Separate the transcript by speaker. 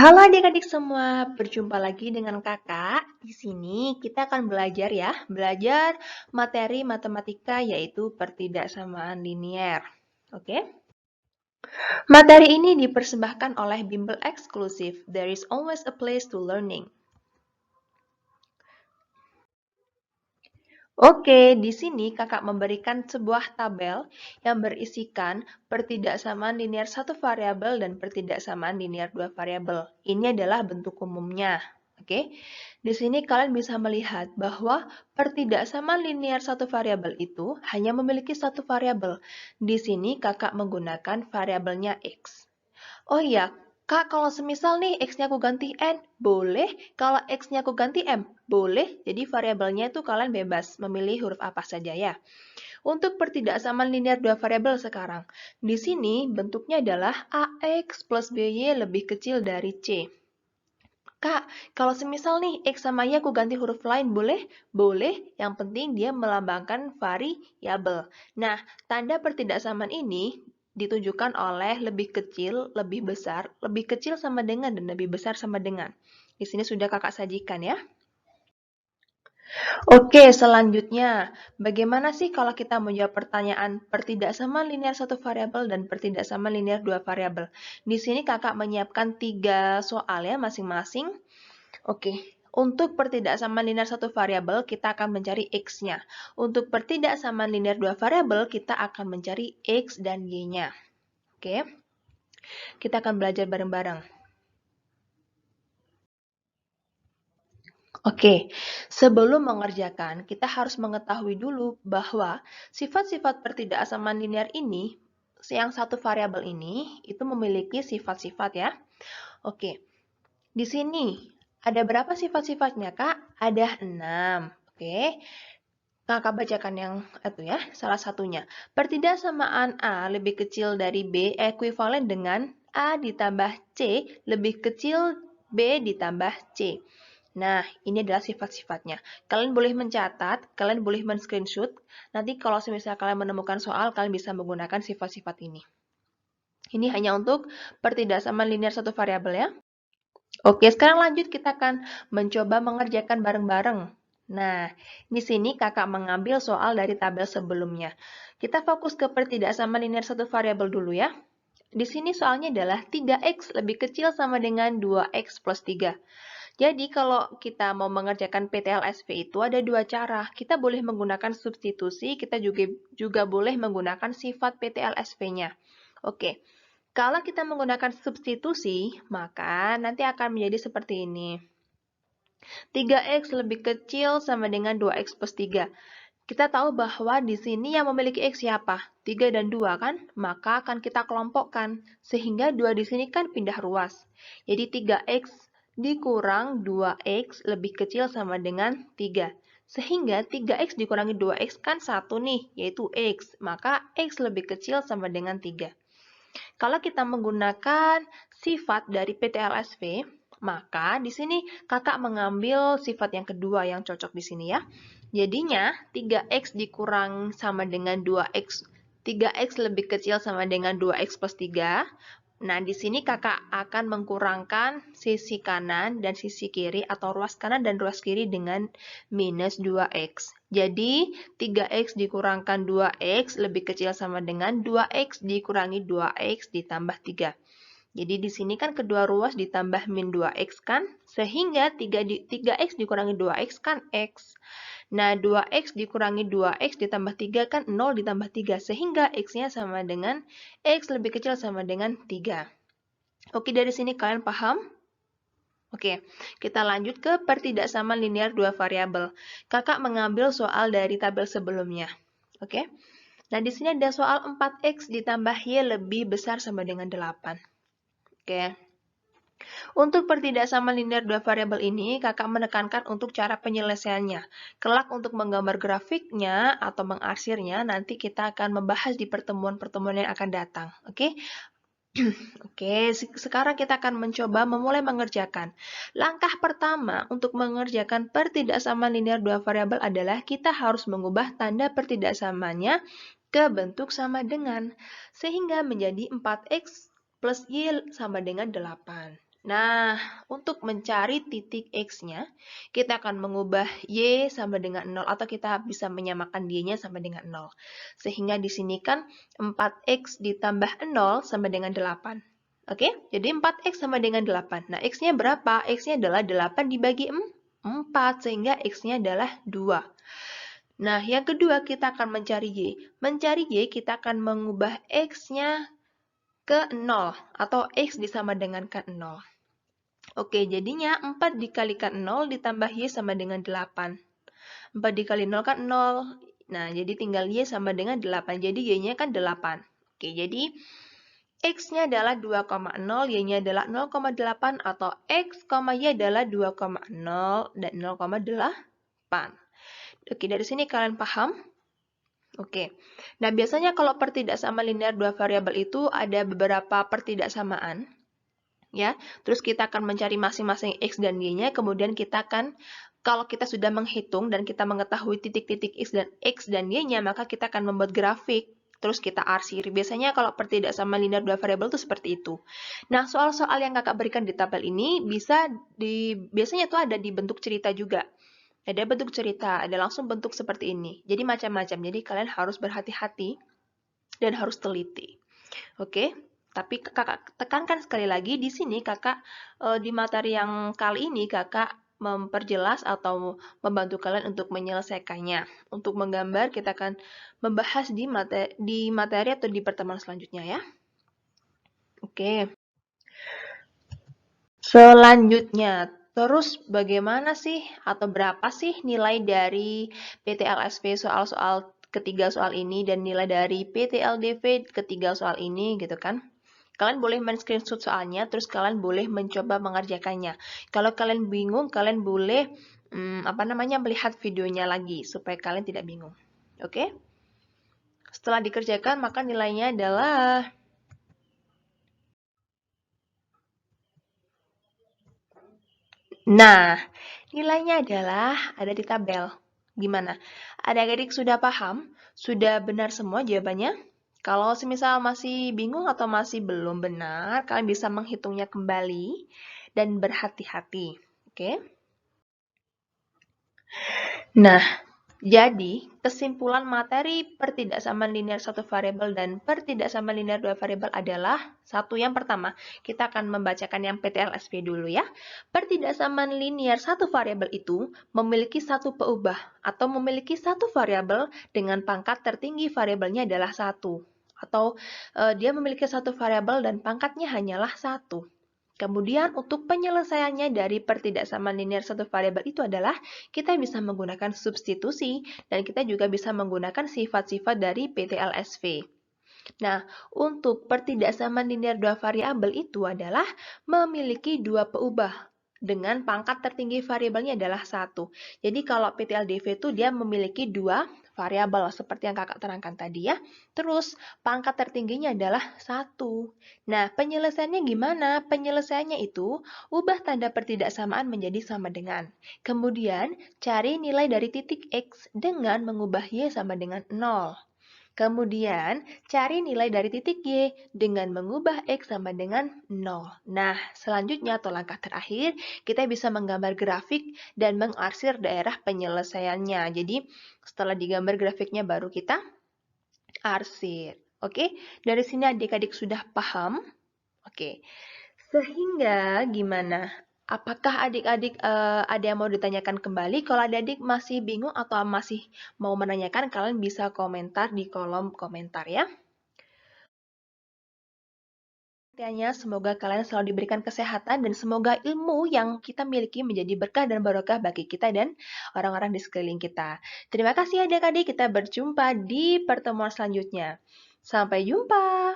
Speaker 1: Halo adik-adik semua, berjumpa lagi dengan kakak. Di sini kita akan belajar belajar materi matematika yaitu pertidaksamaan linier. Oke? Materi ini dipersembahkan oleh bimbel eksklusif There is always a place to learning. Oke, di sini kakak memberikan sebuah tabel yang berisikan pertidaksamaan linier satu variabel dan pertidaksamaan linier dua variabel. Ini adalah bentuk umumnya. Oke, di sini kalian bisa melihat bahwa pertidaksamaan linier satu variabel itu hanya memiliki satu variabel. Di sini kakak menggunakan variabelnya X. Oh iya, Kak, kalau semisal nih X-nya aku ganti N, boleh. Kalau X-nya aku ganti M, boleh. Jadi variabelnya itu kalian bebas memilih huruf apa saja ya. Untuk pertidaksamaan linear dua variabel sekarang. Di sini bentuknya adalah AX plus BY lebih kecil dari C. Kak, kalau semisal nih X sama Y aku ganti huruf lain, boleh? Boleh, yang penting dia melambangkan variabel. Nah, tanda pertidaksamaan ini ditunjukkan oleh lebih kecil, lebih besar, lebih kecil sama dengan, dan lebih besar sama dengan. Di sini sudah kakak sajikan ya. Oke, selanjutnya, bagaimana sih kalau kita menjawab pertanyaan pertidaksamaan linear satu variabel dan pertidaksamaan linear dua variabel? Di sini kakak menyiapkan 3 soal ya masing-masing. Oke, untuk pertidaksamaan linear satu variabel, kita akan mencari X-nya. Untuk pertidaksamaan linear dua variabel, kita akan mencari X dan Y-nya. Oke, kita akan belajar bareng-bareng. Oke, sebelum mengerjakan, kita harus mengetahui dulu bahwa sifat-sifat pertidaksamaan linear ini, yang satu variabel ini, itu memiliki sifat-sifat ya. Oke, di sini ada berapa sifat-sifatnya, Kak? Ada 6. Oke, kakak bacakan yang itu ya, salah satunya. Pertidaksamaan A lebih kecil dari B ekuivalen dengan A ditambah C lebih kecil B ditambah C. Nah, ini adalah sifat-sifatnya. Kalian boleh mencatat, kalian boleh men-screenshot. Nanti kalau misalnya kalian menemukan soal, kalian bisa menggunakan sifat-sifat ini. Ini hanya untuk pertidaksamaan linear satu variabel ya. Oke, sekarang lanjut kita akan mencoba mengerjakan bareng-bareng. Nah, di sini kakak mengambil soal dari tabel sebelumnya. Kita fokus ke pertidaksamaan linear satu variabel dulu ya. Di sini soalnya adalah 3x lebih kecil sama dengan 2x plus 3. Jadi kalau kita mau mengerjakan PTLSV itu ada dua cara. Kita boleh menggunakan substitusi, kita juga boleh menggunakan sifat PTLSV-nya. Oke, kalau kita menggunakan substitusi, maka nanti akan menjadi seperti ini. 3x lebih kecil sama dengan 2x plus 3. Kita tahu bahwa di sini yang memiliki x siapa? 3 dan 2 kan? Maka akan kita kelompokkan. Sehingga 2 di sini kan pindah ruas. Jadi 3x dikurang 2x lebih kecil sama dengan 3. Sehingga 3x dikurangi 2x kan 1 nih, yaitu x. Maka x lebih kecil sama dengan 3. Kalau kita menggunakan sifat dari PTLSV, maka di sini kakak mengambil sifat yang kedua yang cocok di sini ya. Jadinya 3x dikurang sama dengan 2x. 3x lebih kecil sama dengan 2x plus 3. Nah, di sini kakak akan mengkurangkan sisi kanan dan sisi kiri atau ruas kanan dan ruas kiri dengan minus 2x. Jadi, 3x dikurangkan 2x lebih kecil sama dengan 2x dikurangi 2x ditambah 3. Jadi, di sini kan kedua ruas ditambah min 2x kan? Sehingga 3x dikurangi 2x kan x. Nah, 2x dikurangi 2x ditambah 3 kan 0 ditambah 3. Sehingga x-nya sama dengan x lebih kecil sama dengan 3. Oke, dari sini kalian paham? Oke, kita lanjut ke pertidaksamaan linear dua variabel. Kakak mengambil soal dari tabel sebelumnya. Oke. Nah, di sini ada soal 4x ditambah y lebih besar sama dengan 8. Oke. Untuk pertidaksamaan linear dua variabel ini, kakak menekankan untuk cara penyelesaiannya. Kelak untuk menggambar grafiknya atau mengarsirnya, nanti kita akan membahas di pertemuan-pertemuan yang akan datang. Oke? Oke, sekarang kita akan mencoba memulai mengerjakan. Langkah pertama untuk mengerjakan pertidaksamaan linear dua variabel adalah kita harus mengubah tanda pertidaksamaannya ke bentuk sama dengan, sehingga menjadi 4x plus y sama dengan 8. Nah, untuk mencari titik X-nya, kita akan mengubah Y sama dengan 0, atau kita bisa menyamakan Y-nya sama dengan 0. Sehingga di sini kan 4X ditambah 0 sama dengan 8. Oke, jadi 4X sama dengan 8. Nah, X-nya berapa? X-nya adalah 8 dibagi 4, sehingga X-nya adalah 2. Nah, yang kedua kita akan mencari Y. Mencari Y, kita akan mengubah X-nya ke 0, atau X disama dengan 0. Oke, jadinya 4 dikalikan 0 ditambah Y sama dengan 8. 4 dikali 0 kan 0. Nah, jadi tinggal Y sama dengan 8. Jadi Y-nya kan 8. Oke, jadi X-nya adalah 2,0, Y-nya adalah 0,8, atau X, Y adalah 2,0 dan 0,8. Oke, dari sini kalian paham? Oke. Nah, biasanya kalau pertidaksamaan linear dua variabel itu ada beberapa pertidaksamaan. Ya, terus kita akan mencari masing-masing X dan Y-nya, kemudian kita akan, kalau kita sudah menghitung dan kita mengetahui titik-titik X dan Y-nya, maka kita akan membuat grafik, terus kita arsir. Biasanya kalau pertidaksamaan linear dua variabel itu seperti itu. Nah, soal-soal yang kakak berikan di tabel ini biasanya itu ada di bentuk cerita juga. Ada bentuk cerita, ada langsung bentuk seperti ini. Jadi macam-macam, jadi kalian harus berhati-hati dan harus teliti. Oke? Tapi kakak tekankan sekali lagi di sini kakak di materi yang kali ini kakak memperjelas atau membantu kalian untuk menyelesaikannya. Untuk menggambar kita akan membahas di materi atau di pertemuan selanjutnya ya. Oke. Selanjutnya, terus bagaimana sih atau berapa sih nilai dari PTLSV soal-soal ketiga soal ini dan nilai dari PTLDV ketiga soal ini gitu kan? Kalian boleh men-screenshot soalnya, terus kalian boleh mencoba mengerjakannya. Kalau kalian bingung, kalian boleh melihat videonya lagi supaya kalian tidak bingung. Oke? Setelah dikerjakan, maka nilainya adalah nilainya adalah ada di tabel. Gimana? Adik-adik sudah paham? Sudah benar semua jawabannya? Kalau semisal masih bingung atau masih belum benar, kalian bisa menghitungnya kembali dan berhati-hati. Oke? Nah, jadi kesimpulan materi pertidaksamaan linear satu variabel dan pertidaksamaan linear dua variabel adalah satu, yang pertama, kita akan membacakan yang PTLSV dulu ya. Pertidaksamaan linear satu variabel itu memiliki satu peubah atau memiliki satu variabel dengan pangkat tertinggi variabelnya adalah 1. Atau dia memiliki satu variabel dan pangkatnya hanyalah 1. Kemudian untuk penyelesaiannya dari pertidaksamaan linear satu variabel itu adalah kita bisa menggunakan substitusi dan kita juga bisa menggunakan sifat-sifat dari PTLSV. Nah, untuk pertidaksamaan linear dua variabel itu adalah memiliki dua peubah dengan pangkat tertinggi variabelnya adalah 1. Jadi kalau PTLDV itu dia memiliki dua variabel seperti yang kakak terangkan tadi ya. Terus pangkat tertingginya adalah 1. Nah, penyelesaiannya gimana? Penyelesaiannya itu ubah tanda pertidaksamaan menjadi sama dengan. Kemudian cari nilai dari titik X dengan mengubah Y sama dengan 0. Kemudian, cari nilai dari titik Y dengan mengubah X sama dengan 0. Nah, selanjutnya atau langkah terakhir, kita bisa menggambar grafik dan mengarsir daerah penyelesaiannya. Jadi, setelah digambar grafiknya baru kita arsir. Oke, dari sini adik-adik sudah paham? Oke, sehingga gimana? Apakah adik-adik ada yang mau ditanyakan kembali? Kalau adik-adik masih bingung atau masih mau menanyakan, kalian bisa komentar di kolom komentar ya. Semoga kalian selalu diberikan kesehatan dan semoga ilmu yang kita miliki menjadi berkah dan barokah bagi kita dan orang-orang di sekeliling kita. Terima kasih adik-adik, kita berjumpa di pertemuan selanjutnya. Sampai jumpa.